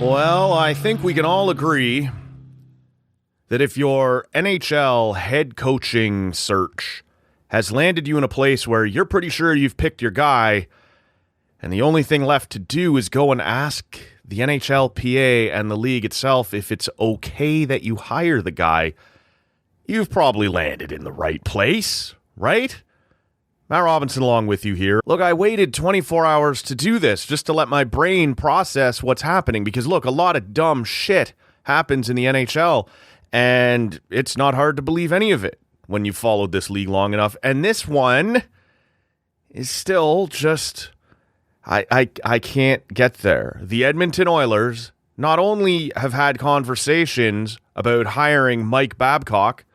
Well, I think we can all agree that if your NHL head coaching search has landed you in a place where you're pretty sure you've picked your guy, and the only thing left to do is go and ask the NHLPA and the league itself if it's okay that you hire the guy, you've probably landed in the right place, right? Matt Robinson along with you here. Look, I waited 24 hours to do this just to let my brain process what's happening because, look, a lot of dumb shit happens in the NHL, and it's not hard to believe any of it when you've followed this league long enough. And this one is still just, I can't get there. The Edmonton Oilers not only have had conversations about hiring Mike Babcock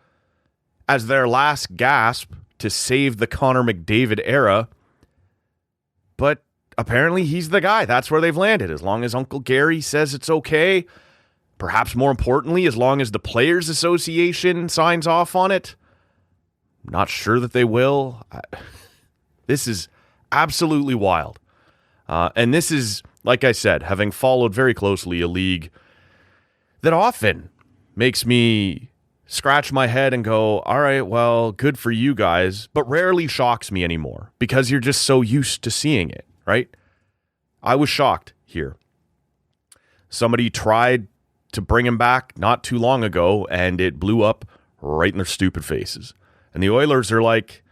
as their last gasp to save the Connor McDavid era, but apparently he's the guy. That's where they've landed. As long as Uncle Gary says it's okay, perhaps more importantly, as long as the Players Association signs off on it. Not sure that they will. This is absolutely wild. And this is, like I said, having followed very closely a league that often makes me scratch my head and go, all right, well, good for you guys, but rarely shocks me anymore because you're just so used to seeing it, right? I was shocked here. Somebody tried to bring him back not too long ago, and it blew up right in their stupid faces. And the Oilers are like,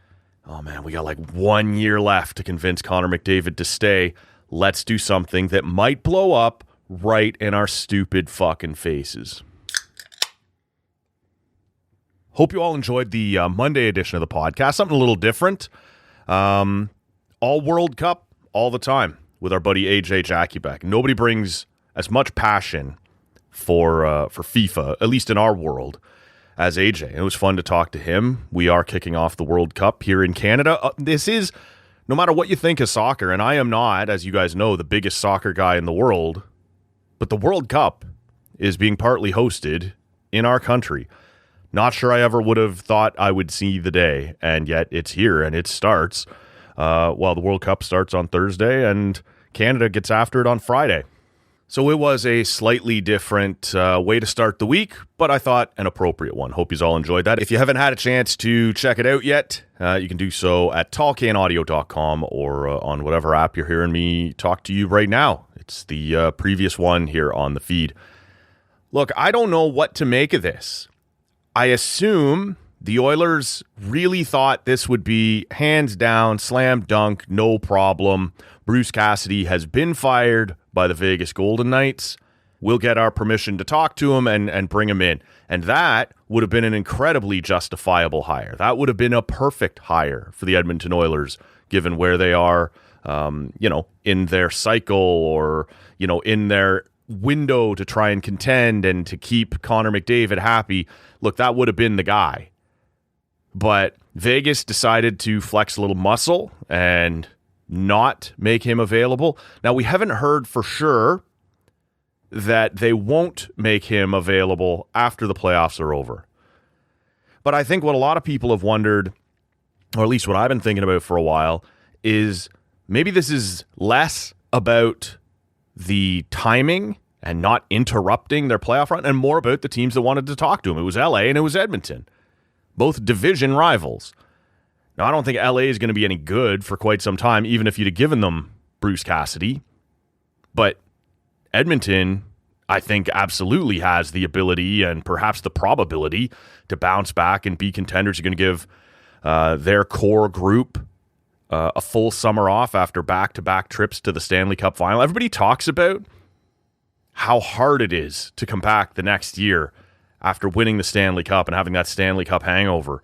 oh man, we got like 1 year left to convince Connor McDavid to stay. Let's do something that might blow up right in our stupid fucking faces. Hope you all enjoyed the Monday edition of the podcast. Something a little different. All World Cup all the time with our buddy AJ Jakubek. Nobody brings as much passion for FIFA, at least in our world, as AJ. It was fun to talk to him. We are kicking off the World Cup here in Canada. This is, no matter what you think of soccer, and I am not, as you guys know, the biggest soccer guy in the world, but the World Cup is being partly hosted in our country. Not sure I ever would have thought I would see the day, and yet it's here, and it starts. The World Cup starts on Thursday, and Canada gets after it on Friday. So it was a slightly different way to start the week, but I thought an appropriate one. Hope you all enjoyed that. If you haven't had a chance to check it out yet, you can do so at tallcanaudio.com or on whatever app you're hearing me talk to you right now. It's the previous one here on the feed. Look, I don't know what to make of this. I assume the Oilers really thought this would be hands down, slam dunk, no problem. Bruce Cassidy has been fired by the Vegas Golden Knights. We'll get our permission to talk to him and bring him in. And that would have been an incredibly justifiable hire. That would have been a perfect hire for the Edmonton Oilers, given where they are, in their cycle or, in their window to try and contend and to keep Connor McDavid happy. Look, that would have been the guy. But Vegas decided to flex a little muscle and not make him available. Now, we haven't heard for sure that they won't make him available after the playoffs are over. But I think what a lot of people have wondered, or at least what I've been thinking about for a while, is maybe this is less about the timing and not interrupting their playoff run and more about the teams that wanted to talk to him. It was LA and it was Edmonton, both division rivals. Now, I don't think LA is going to be any good for quite some time, even if you'd have given them Bruce Cassidy. But Edmonton, I think, absolutely has the ability and perhaps the probability to bounce back and be contenders. You're going to give their core group a full summer off after back-to-back trips to the Stanley Cup final. Everybody talks about how hard it is to come back the next year after winning the Stanley Cup and having that Stanley Cup hangover.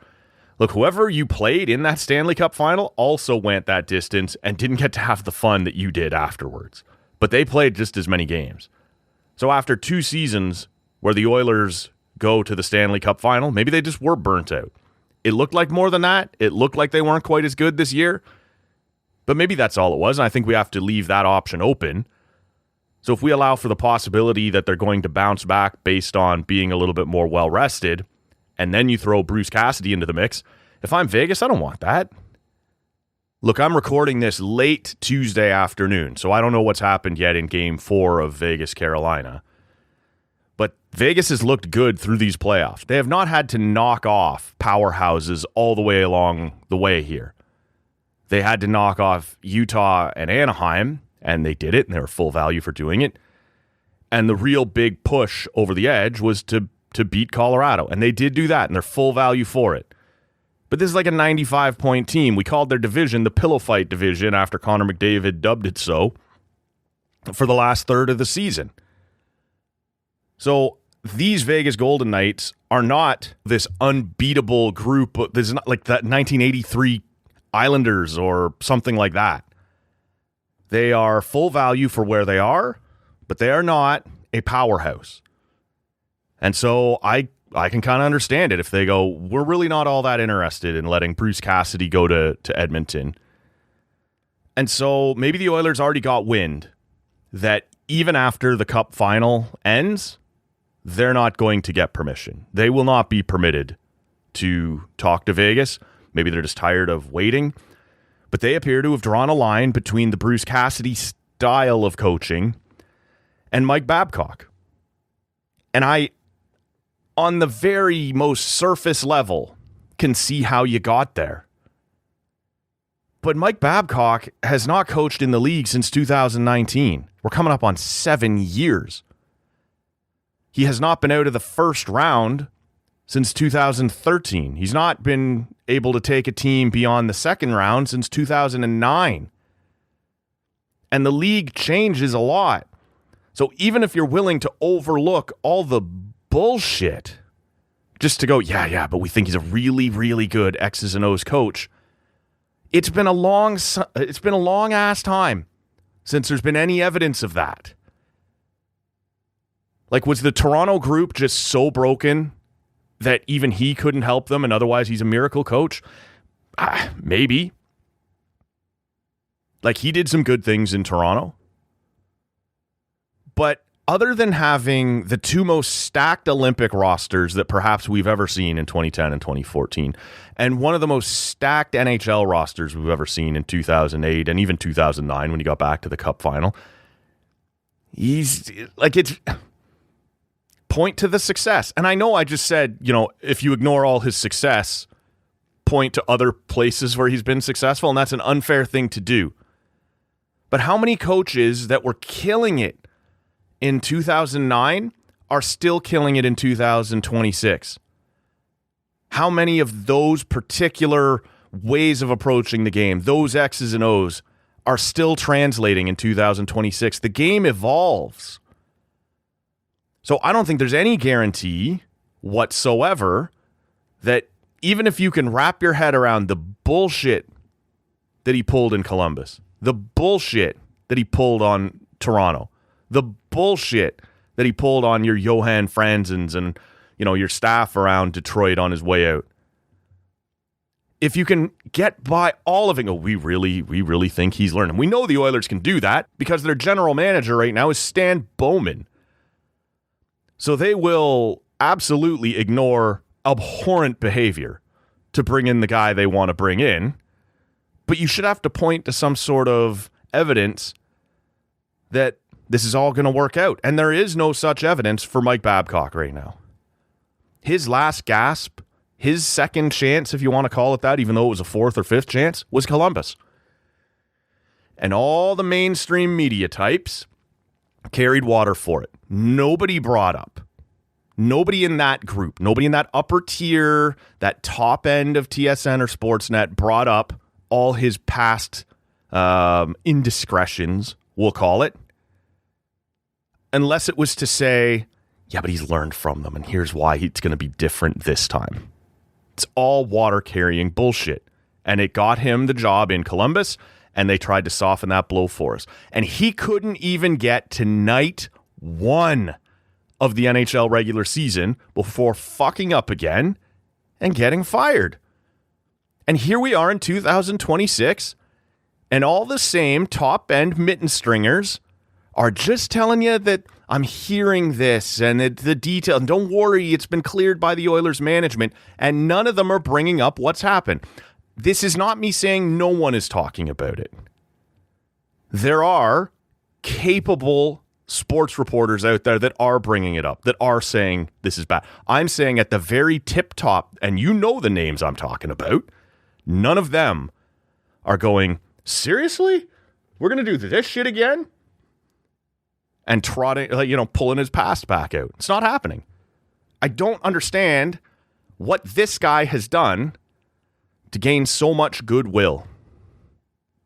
Look, whoever you played in that Stanley Cup final also went that distance and didn't get to have the fun that you did afterwards. But they played just as many games. So after 2 seasons where the Oilers go to the Stanley Cup final, maybe they just were burnt out. It looked like more than that. It looked like they weren't quite as good this year. But maybe that's all it was, and I think we have to leave that option open. So if we allow for the possibility that they're going to bounce back based on being a little bit more well-rested, and then you throw Bruce Cassidy into the mix, if I'm Vegas, I don't want that. Look, I'm recording this late Tuesday afternoon, so I don't know what's happened yet in Game 4 of Vegas, Carolina. But Vegas has looked good through these playoffs. They have not had to knock off powerhouses all the way along the way here. They had to knock off Utah and Anaheim, and they did it, and they were full value for doing it. And the real big push over the edge was to beat Colorado, and they did do that, and they're full value for it. But this is like a 95-point team. We called their division the Pillow Fight Division after Connor McDavid dubbed it so for the last third of the season. So these Vegas Golden Knights are not this unbeatable group. This is not like that 1983 Islanders or something like that. They are full value for where they are, but they are not a powerhouse. And so I can kind of understand it if they go, we're really not all that interested in letting Bruce Cassidy go to Edmonton. And so maybe the Oilers already got wind that even after the Cup final ends, they're not going to get permission. They will not be permitted to talk to Vegas. Maybe they're just tired of waiting. But they appear to have drawn a line between the Bruce Cassidy style of coaching and Mike Babcock. And I, on the very most surface level, can see how you got there. But Mike Babcock has not coached in the league since 2019. We're coming up on 7 years. He has not been out of the first round since 2013. He's not been able to take a team beyond the second round since 2009. And the league changes a lot. So even if you're willing to overlook all the bullshit just to go, but we think he's a really, really good X's and O's coach. It's been a long ass time since there's been any evidence of that. Like, was the Toronto group just so broken that even he couldn't help them and otherwise he's a miracle coach? Maybe. Like, he did some good things in Toronto. But other than having the two most stacked Olympic rosters that perhaps we've ever seen in 2010 and 2014, and one of the most stacked NHL rosters we've ever seen in 2008 and even 2009 when he got back to the Cup final, he's like, it's point to the success. And I know I just said, if you ignore all his success, point to other places where he's been successful, and that's an unfair thing to do. But how many coaches that were killing it in 2009 are still killing it in 2026? How many of those particular ways of approaching the game, those X's and O's, are still translating in 2026? The game evolves. So I don't think there's any guarantee whatsoever that even if you can wrap your head around the bullshit that he pulled in Columbus, the bullshit that he pulled on Toronto, the bullshit that he pulled on your Johan Franzens and, your staff around Detroit on his way out. If you can get by all of it, we really think he's learning. We know the Oilers can do that because their general manager right now is Stan Bowman. So they will absolutely ignore abhorrent behavior to bring in the guy they want to bring in. But you should have to point to some sort of evidence that this is all going to work out. And there is no such evidence for Mike Babcock right now. His last gasp, his second chance, if you want to call it that, even though it was a fourth or fifth chance, was Columbus. And all the mainstream media types carried water for it. Nobody brought up. Nobody in that group, nobody in that upper tier, that top end of TSN or Sportsnet brought up all his past indiscretions, we'll call it. Unless it was to say, yeah, but he's learned from them, and here's why it's going to be different this time. It's all water-carrying bullshit. And it got him the job in Columbus, and they tried to soften that blow for us. And he couldn't even get to night one of the NHL regular season before fucking up again and getting fired. And here we are in 2026, and all the same top-end mitten stringers are just telling you that I'm hearing this and the detail. And don't worry, it's been cleared by the Oilers management. And none of them are bringing up what's happened. this is not me saying no one is talking about it. There are capable sports reporters out there that are bringing it up, that are saying this is bad. I'm saying at the very tip top, and you know the names I'm talking about, none of them are going, seriously? We're going to do this shit again? And trotting, pulling his past back out. It's not happening. I don't understand what this guy has done to gain so much goodwill.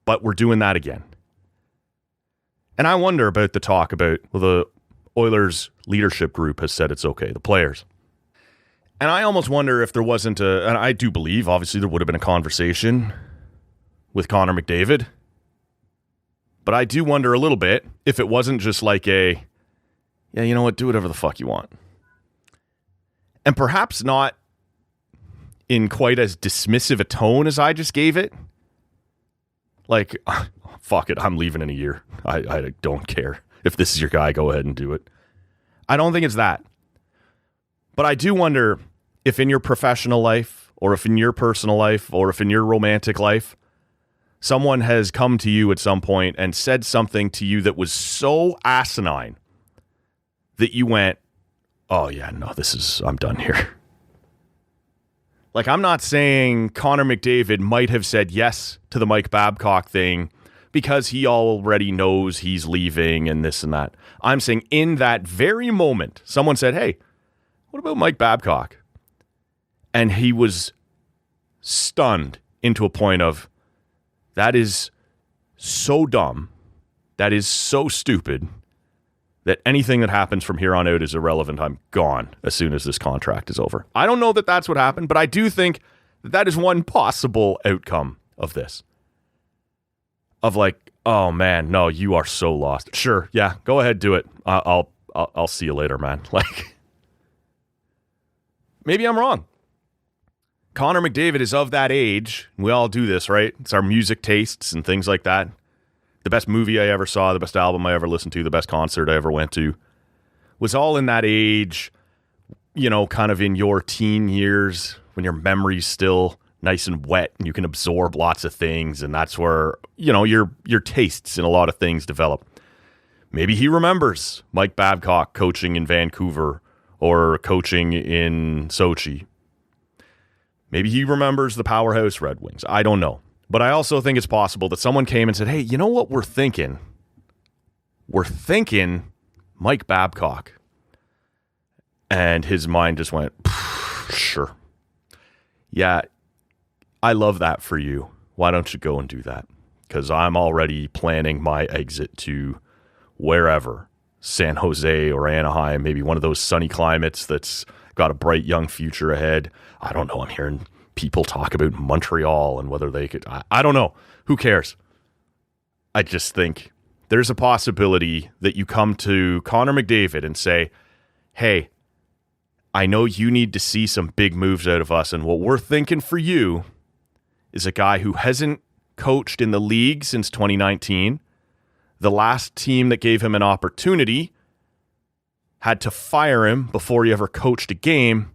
But we're doing that again. And I wonder about the talk about, well, the Oilers leadership group has said it's okay, the players. And I almost wonder if there wasn't and I do believe, obviously, there would have been a conversation with Connor McDavid. But I do wonder a little bit if it wasn't just like yeah, you know what, do whatever the fuck you want. And perhaps not in quite as dismissive a tone as I just gave it. Like, fuck it, I'm leaving in a year. I don't care. If this is your guy, go ahead and do it. I don't think it's that. But I do wonder if in your professional life, or if in your personal life, or if in your romantic life, someone has come to you at some point and said something to you that was so asinine that you went, oh yeah, no, I'm done here. Like, I'm not saying Connor McDavid might have said yes to the Mike Babcock thing because he already knows he's leaving and this and that. I'm saying in that very moment, someone said, hey, what about Mike Babcock? And he was stunned into a point of, that is so dumb, that is so stupid, that anything that happens from here on out is irrelevant. I'm gone as soon as this contract is over. I don't know that that's what happened, but I do think that is one possible outcome of this. Of like, oh man, no, you are so lost. Sure, yeah, go ahead, do it. I'll see you later, man. Like, maybe I'm wrong. Connor McDavid is of that age. We all do this, right? It's our music tastes and things like that. The best movie I ever saw, the best album I ever listened to, the best concert I ever went to was all in that age, kind of in your teen years when your memory's still nice and wet and you can absorb lots of things. And that's where, your tastes in a lot of things develop. Maybe he remembers Mike Babcock coaching in Vancouver or coaching in Sochi. Maybe he remembers the powerhouse Red Wings. I don't know. But I also think it's possible that someone came and said, hey, you know what we're thinking? We're thinking Mike Babcock. And his mind just went, sure. Yeah, I love that for you. Why don't you go and do that? Because I'm already planning my exit to wherever, San Jose or Anaheim, maybe one of those sunny climates that's got a bright young future ahead. I don't know. I'm hearing people talk about Montreal and whether they could. I don't know. Who cares? I just think there's a possibility that you come to Connor McDavid and say, hey, I know you need to see some big moves out of us, and what we're thinking for you is a guy who hasn't coached in the league since 2019. The last team that gave him an opportunity had to fire him before he ever coached a game,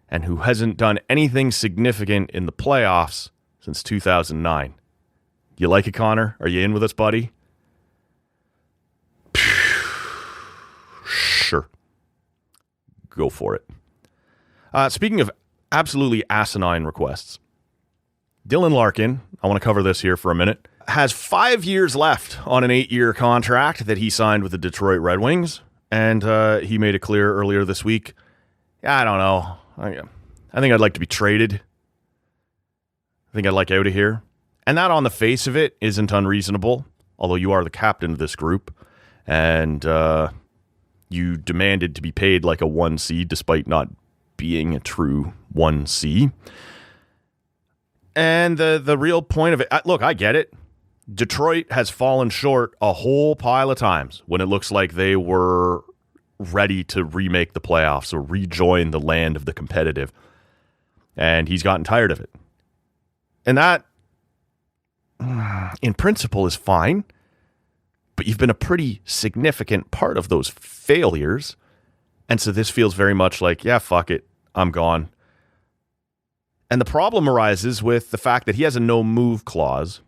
and who hasn't done anything significant in the playoffs since 2009. You like it, Connor? Are you in with us, buddy? Sure. Go for it. Speaking of absolutely asinine requests, Dylan Larkin, I want to cover this here for a minute, has 5 years left on an 8-year contract that he signed with the Detroit Red Wings. And he made it clear earlier this week, I don't know. I think I'd like to be traded. I think I'd like out of here. And that on the face of it isn't unreasonable, although you are the captain of this group. And you demanded to be paid like a 1C despite not being a true 1C. And the real point of it, look, I get it. Detroit has fallen short a whole pile of times when it looks like they were ready to remake the playoffs or rejoin the land of the competitive. And he's gotten tired of it. And that, in principle, is fine. But you've been a pretty significant part of those failures. And so this feels very much like, yeah, fuck it, I'm gone. And the problem arises with the fact that he has a no-move clause.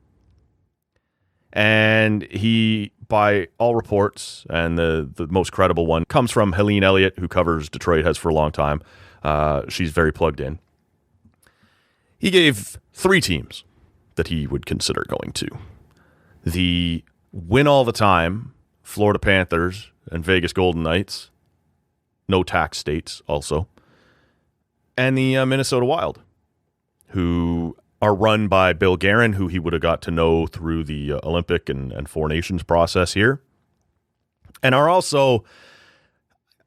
And he, by all reports, and the most credible one, comes from Helene Elliott, who covers Detroit, has for a long time. She's very plugged in. He gave 3 teams that he would consider going to. The win all the time Florida Panthers and Vegas Golden Knights. No tax states also. And the Minnesota Wild, who are run by Bill Guerin, who he would have got to know through the Olympic and Four Nations process here. And are also,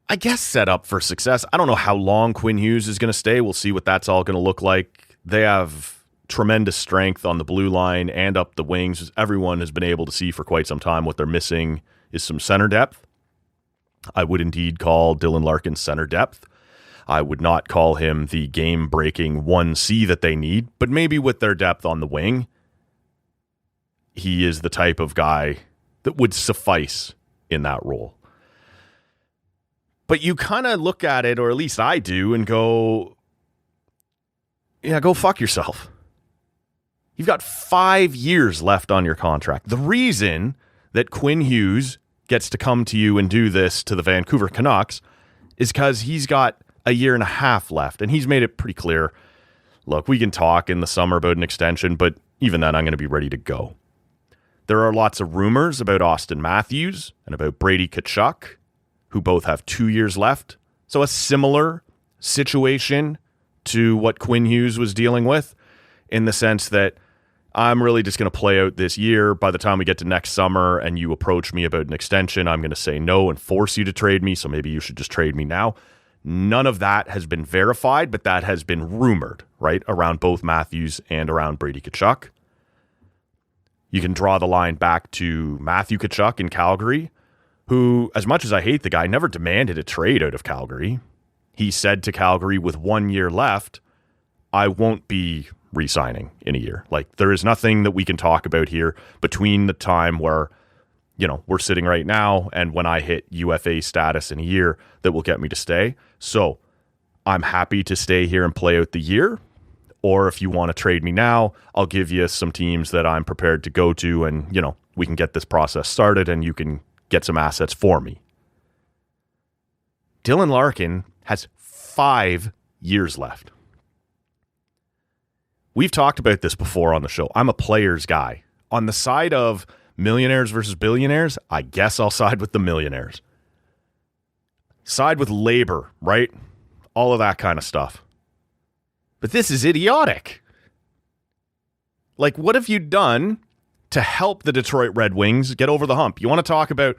I guess, set up for success. I don't know how long Quinn Hughes is going to stay. We'll see what that's all going to look like. They have tremendous strength on the blue line and up the wings. Everyone has been able to see for quite some time what they're missing is some center depth. I would indeed call Dylan Larkin center depth. I would not call him the game-breaking 1C that they need, but maybe with their depth on the wing, he is the type of guy that would suffice in that role. But you kind of look at it, or at least I do, and go, yeah, go fuck yourself. You've got 5 years left on your contract. The reason that Quinn Hughes gets to come to you and do this to the Vancouver Canucks is because he's got a year and a half left, and he's made it pretty clear, look, we can talk in the summer about an extension, but even then I'm going to be ready to go. There are lots of rumors about Austin Matthews and about Brady Tkachuk, who both have 2 years left. So a similar situation to what Quinn Hughes was dealing with, in the sense that I'm really just going to play out this year. By the time we get to next summer and you approach me about an extension, I'm going to say no and force you to trade me, so maybe you should just trade me now. None of that has been verified, but that has been rumored, right, around both Matthews and around Brady Tkachuk. You can draw the line back to Matthew Tkachuk in Calgary, who, as much as I hate the guy, never demanded a trade out of Calgary. He said to Calgary with 1 year left, I won't be re-signing in a year. Like, there is nothing that we can talk about here between the time where, you know, we're sitting right now and when I hit UFA status in a year that will get me to stay. So I'm happy to stay here and play out the year. Or if you want to trade me now, I'll give you some teams that I'm prepared to go to, and, you know, we can get this process started and you can get some assets for me. Dylan Larkin has 5 years left. We've talked about this before on the show. I'm a players guy. On the side of millionaires versus billionaires, I guess I'll side with the millionaires. Side with labor, right? All of that kind of stuff. But this is idiotic. Like, what have you done to help the Detroit Red Wings get over the hump? You want to talk about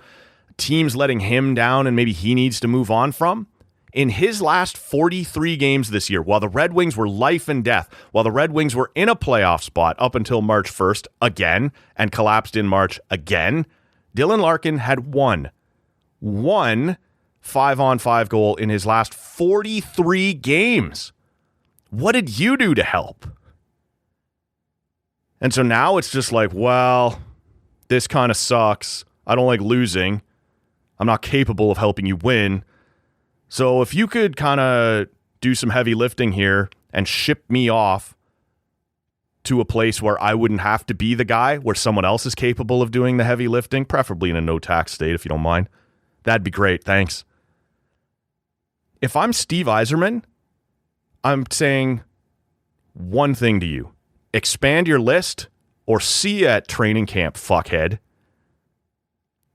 teams letting him down and maybe he needs to move on from? In his last 43 games this year, while the Red Wings were life and death, while the Red Wings were in a playoff spot up until March 1st again and collapsed in March again, Dylan Larkin had one 5-on-5 goal in his last 43 games. What did you do to help? And so now it's just like, well, this kind of sucks. I don't like losing. I'm not capable of helping you win. So if you could kind of do some heavy lifting here and ship me off to a place where I wouldn't have to be the guy, where someone else is capable of doing the heavy lifting, preferably in a no-tax state, if you don't mind, that'd be great. Thanks. If I'm Steve Yzerman, I'm saying one thing to you. Expand your list or see you at training camp, fuckhead.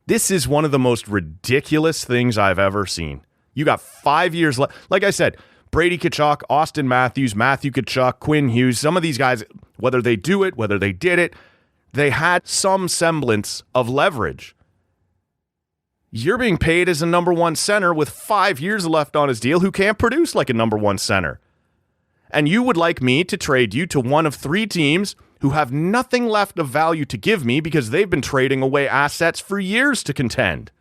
This is one of the most ridiculous things I've ever seen. You got 5 years left. Like I said, Brady Tkachuk, Austin Matthews, Matthew Tkachuk, Quinn Hughes, some of these guys, whether they do it, whether they did it, they had some semblance of leverage. You're being paid as a number one center with 5 years left on his deal who can't produce like a number one center. And you would like me to trade you to one of 3 teams who have nothing left of value to give me because they've been trading away assets for years to contend.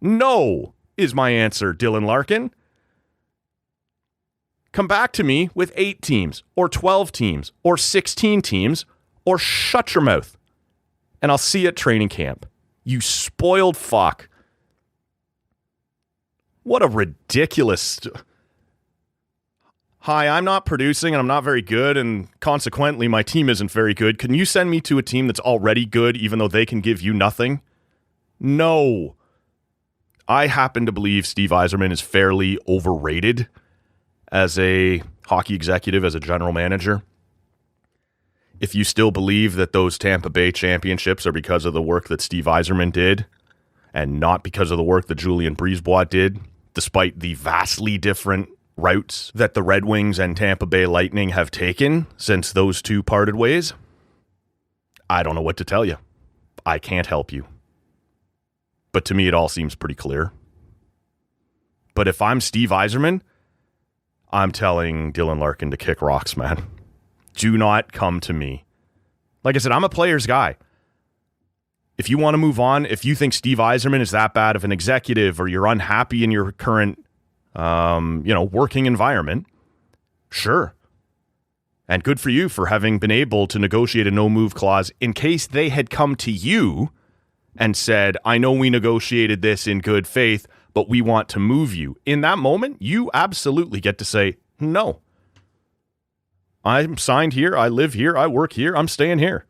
No, is my answer, Dylan Larkin. Come back to me with 8 teams or 12 teams or 16 teams, or shut your mouth and I'll see you at training camp. You spoiled fuck. What a ridiculous... hi, I'm not producing and I'm not very good, and consequently my team isn't very good. Can you send me to a team that's already good even though they can give you nothing? No. I happen to believe Steve Yzerman is fairly overrated as a hockey executive, as a general manager. If you still believe that those Tampa Bay championships are because of the work that Steve Yzerman did and not because of the work that Julien Brisebois did, despite the vastly different routes that the Red Wings and Tampa Bay Lightning have taken since those two parted ways, I don't know what to tell you. I can't help you. But to me, it all seems pretty clear. But if I'm Steve Yzerman, I'm telling Dylan Larkin to kick rocks, man. Do not come to me. Like I said, I'm a player's guy. If you want to move on, if you think Steve Yzerman is that bad of an executive or you're unhappy in your current working environment, sure. And good for you for having been able to negotiate a no-move clause in case they had come to you and said, I know we negotiated this in good faith, but we want to move you. In that moment, you absolutely get to say, no. I'm signed here, I live here, I work here, I'm staying here.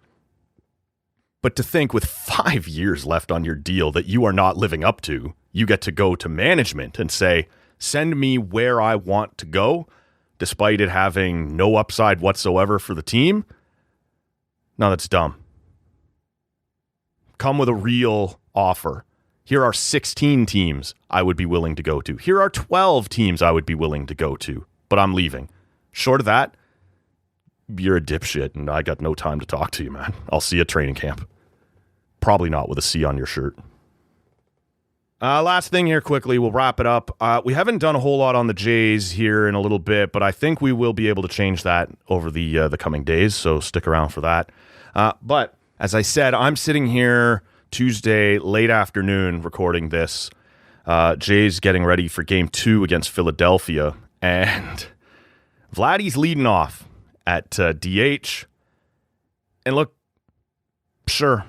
But to think with 5 years left on your deal that you are not living up to, you get to go to management and say, send me where I want to go, despite it having no upside whatsoever for the team. No, that's dumb. Come with a real offer. Here are 16 teams I would be willing to go to. Here are 12 teams I would be willing to go to, but I'm leaving. Short of that, you're a dipshit, and I got no time to talk to you, man. I'll see you at training camp. Probably not with a C on your shirt. Last thing here quickly, we'll wrap it up. We haven't done a whole lot on the Jays here in a little bit, but I think we will be able to change that over the coming days, so stick around for that. But as I said, I'm sitting here Tuesday late afternoon recording this. Jays getting ready for Game 2 against Philadelphia, and Vladdy's leading off at DH. And look, sure,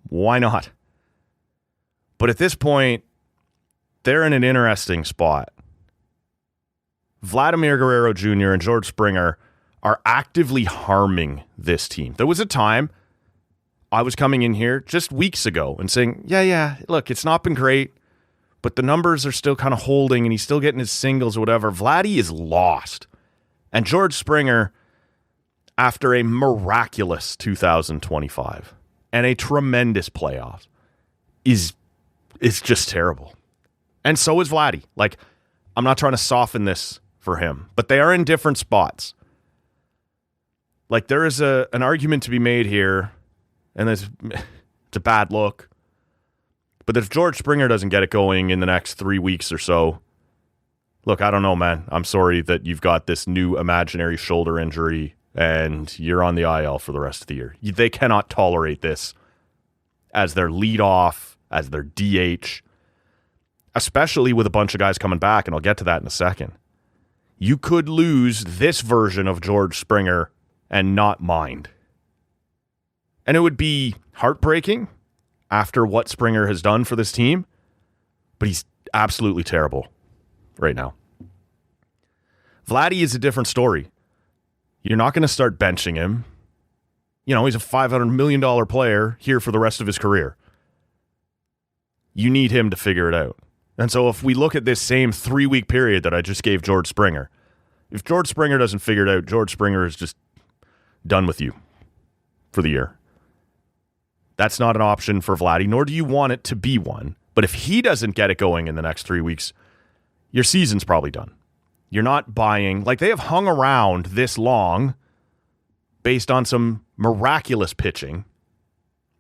why not? But at this point, they're in an interesting spot. Vladimir Guerrero Jr. and George Springer are actively harming this team. There was a time I was coming in here just weeks ago and saying, yeah, look, it's not been great, but the numbers are still kind of holding and he's still getting his singles or whatever. Vladdy is lost. And George Springer, after a miraculous 2025 and a tremendous playoffs, is just terrible. And so is Vladdy. Like, I'm not trying to soften this for him, but they are in different spots. Like, there is an argument to be made here, and it's a bad look. But if George Springer doesn't get it going in the next 3 weeks or so, look, I don't know, man. I'm sorry that you've got this new imaginary shoulder injury and you're on the IL for the rest of the year. They cannot tolerate this as their leadoff, as their DH, especially with a bunch of guys coming back, and I'll get to that in a second. You could lose this version of George Springer and not mind. And it would be heartbreaking after what Springer has done for this team, but he's absolutely terrible right now. Vladdy is a different story. You're not going to start benching him. You know, he's a $500 million player here for the rest of his career. You need him to figure it out. And so if we look at this same 3-week period that I just gave George Springer, if George Springer doesn't figure it out, George Springer is just done with you for the year. That's not an option for Vladdy, nor do you want it to be one. But if he doesn't get it going in the next 3 weeks, your season's probably done. You're not buying, like they have hung around this long based on some miraculous pitching.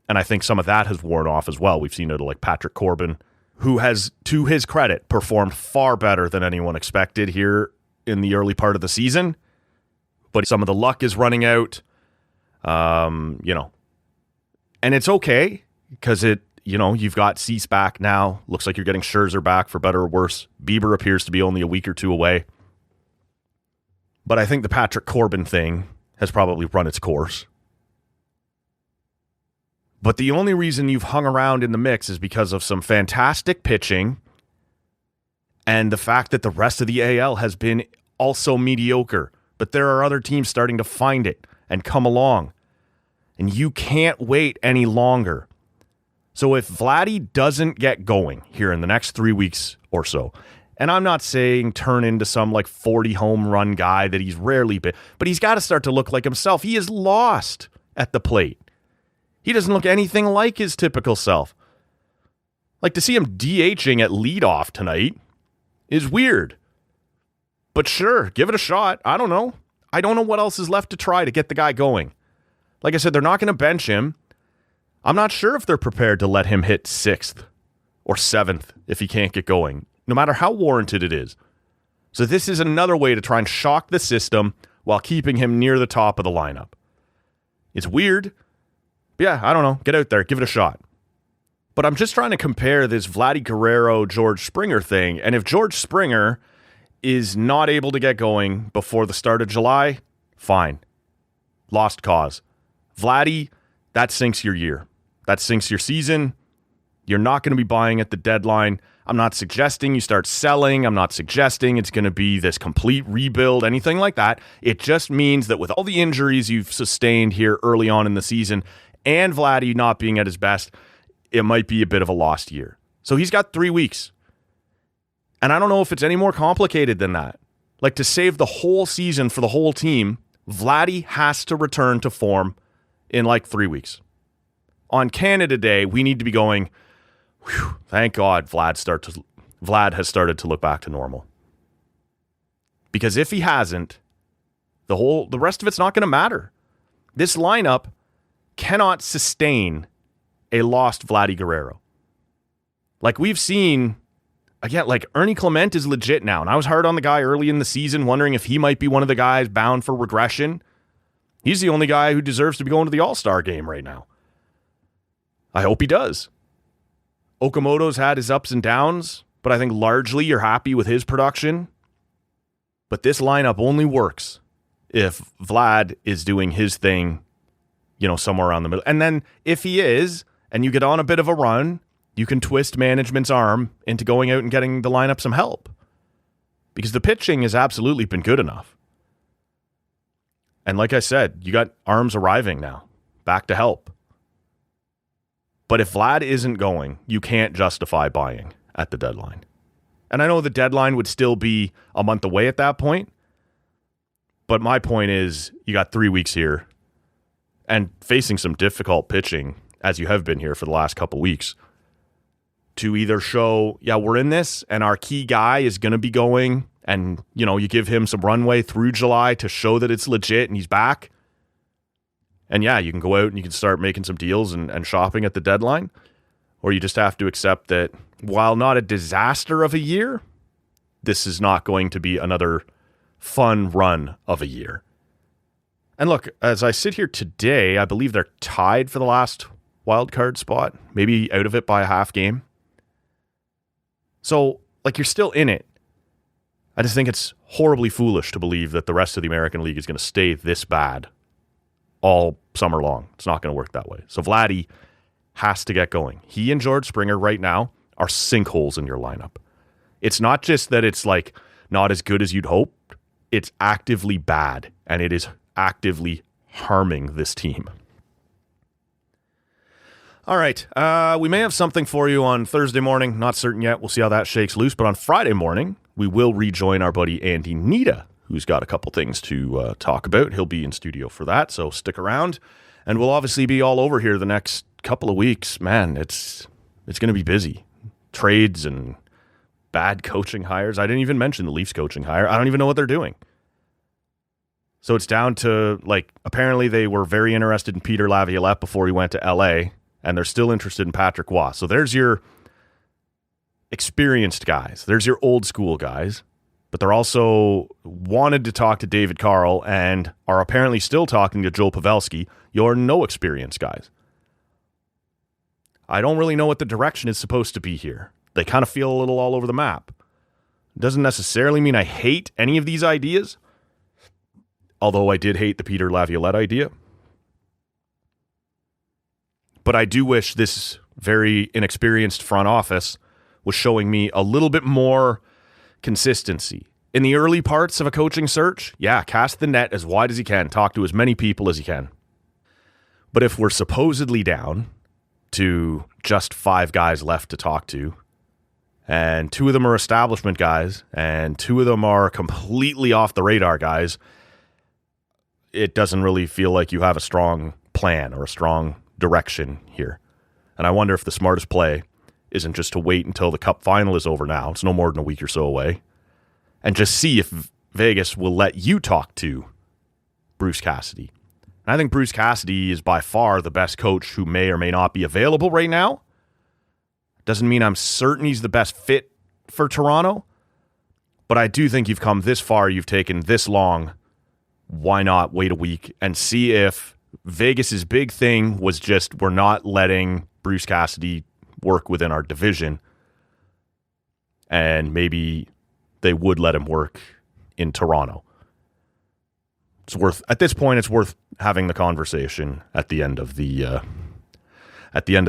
And I think some of that has worn off as well. We've seen it like Patrick Corbin, who has, to his credit, performed far better than anyone expected here in the early part of the season. But some of the luck is running out, and it's okay because you've got Cease back now. Looks like you're getting Scherzer back for better or worse. Bieber appears to be only a week or two away. But I think the Patrick Corbin thing has probably run its course. But the only reason you've hung around in the mix is because of some fantastic pitching and the fact that the rest of the AL has been also mediocre. But there are other teams starting to find it and come along. And you can't wait any longer. So if Vladdy doesn't get going here in the next 3 weeks or so, and I'm not saying turn into some like 40 home run guy that he's rarely been, but he's got to start to look like himself. He is lost at the plate. He doesn't look anything like his typical self. Like to see him DHing at leadoff tonight is weird. But sure, give it a shot. I don't know. I don't know what else is left to try to get the guy going. Like I said, they're not going to bench him. I'm not sure if they're prepared to let him hit 6th or 7th if he can't get going, no matter how warranted it is. So this is another way to try and shock the system while keeping him near the top of the lineup. It's weird. But yeah, I don't know. Get out there. Give it a shot. But I'm just trying to compare this Vladdy Guerrero, George Springer thing. And if George Springer is not able to get going before the start of July, fine. Lost cause. Vladdy, that sinks your year. That sinks your season. You're not going to be buying at the deadline. I'm not suggesting you start selling. I'm not suggesting it's going to be this complete rebuild, anything like that. It just means that with all the injuries you've sustained here early on in the season and Vladdy not being at his best, it might be a bit of a lost year. So he's got 3 weeks. And I don't know if it's any more complicated than that. Like to save the whole season for the whole team, Vladdy has to return to form in like 3 weeks. On Canada Day, we need to be going, whew, thank God Vlad has started to look back to normal. Because if he hasn't, the rest of it's not going to matter. This lineup cannot sustain a lost Vladdy Guerrero. Like we've seen, again, like Ernie Clement is legit now. And I was hard on the guy early in the season, wondering if he might be one of the guys bound for regression. He's the only guy who deserves to be going to the All-Star game right now. I hope he does. Okamoto's had his ups and downs, but I think largely you're happy with his production. But this lineup only works if Vlad is doing his thing, somewhere around the middle. And then if he is, and you get on a bit of a run, you can twist management's arm into going out and getting the lineup some help. Because the pitching has absolutely been good enough. And like I said, you got arms arriving now, back to help. But if Vlad isn't going, you can't justify buying at the deadline. And I know the deadline would still be a month away at that point. But my point is, you got 3 weeks here and facing some difficult pitching, as you have been here for the last couple weeks, to either show, yeah, we're in this and our key guy is going to be going and, you give him some runway through July to show that it's legit and he's back. And yeah, you can go out and you can start making some deals and shopping at the deadline. Or you just have to accept that while not a disaster of a year, this is not going to be another fun run of a year. And look, as I sit here today, I believe they're tied for the last wild card spot, maybe out of it by a half game. So, you're still in it. I just think it's horribly foolish to believe that the rest of the American League is going to stay this bad all summer long. It's not going to work that way. So Vladdy has to get going. He and George Springer right now are sinkholes in your lineup. It's not just that it's not as good as you'd hoped. It's actively bad, and it is actively harming this team. All right. We may have something for you on Thursday morning. Not certain yet. We'll see how that shakes loose. But on Friday morning, we will rejoin our buddy Andy Nita, who's got a couple things to talk about. He'll be in studio for that, so stick around. And we'll obviously be all over here the next couple of weeks. Man, it's going to be busy. Trades and bad coaching hires. I didn't even mention the Leafs coaching hire. I don't even know what they're doing. So it's down to, apparently they were very interested in Peter Laviolette before he went to LA, and they're still interested in Patrick Waugh. So there's your experienced guys. There's your old school guys. But they're also wanted to talk to David Carl and are apparently still talking to Joe Pavelski, your no experience guys. I don't really know what the direction is supposed to be here. They kind of feel a little all over the map. Doesn't necessarily mean I hate any of these ideas, although I did hate the Peter Laviolette idea. But I do wish this very inexperienced front office was showing me a little bit more consistency In the early parts of a coaching search, yeah, cast the net as wide as you can. Talk to as many people as you can. But if we're supposedly down to just 5 guys left to talk to, and 2 of them are establishment guys, and 2 of them are completely off the radar guys, it doesn't really feel like you have a strong plan or a strong direction here. And I wonder if the smartest play isn't just to wait until the Cup final is over now. It's no more than a week or so away. And just see if Vegas will let you talk to Bruce Cassidy. And I think Bruce Cassidy is by far the best coach who may or may not be available right now. Doesn't mean I'm certain he's the best fit for Toronto. But I do think you've come this far, you've taken this long. Why not wait a week and see if Vegas's big thing was just we're not letting Bruce Cassidy work within our division. And maybe they would let him work in Toronto. At this point, it's worth having the conversation at the end of the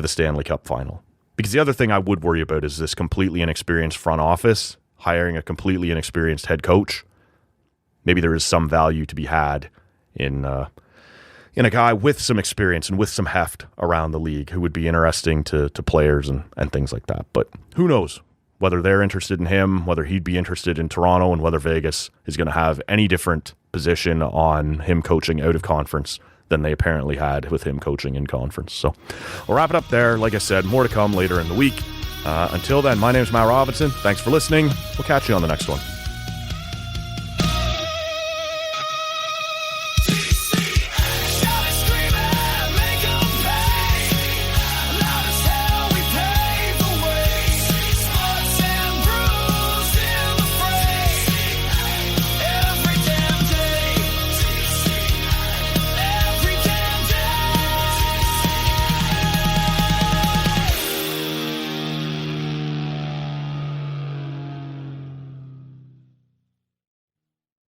Stanley Cup final. Because the other thing I would worry about is this completely inexperienced front office hiring a completely inexperienced head coach. Maybe there is some value to be had in a guy with some experience and with some heft around the league who would be interesting to players and things like that. But who knows whether they're interested in him, whether he'd be interested in Toronto, and whether Vegas is going to have any different position on him coaching out of conference than they apparently had with him coaching in conference. So we'll wrap it up there. Like I said, more to come later in the week. Until then, my name is Matt Robinson. Thanks for listening. We'll catch you on the next one.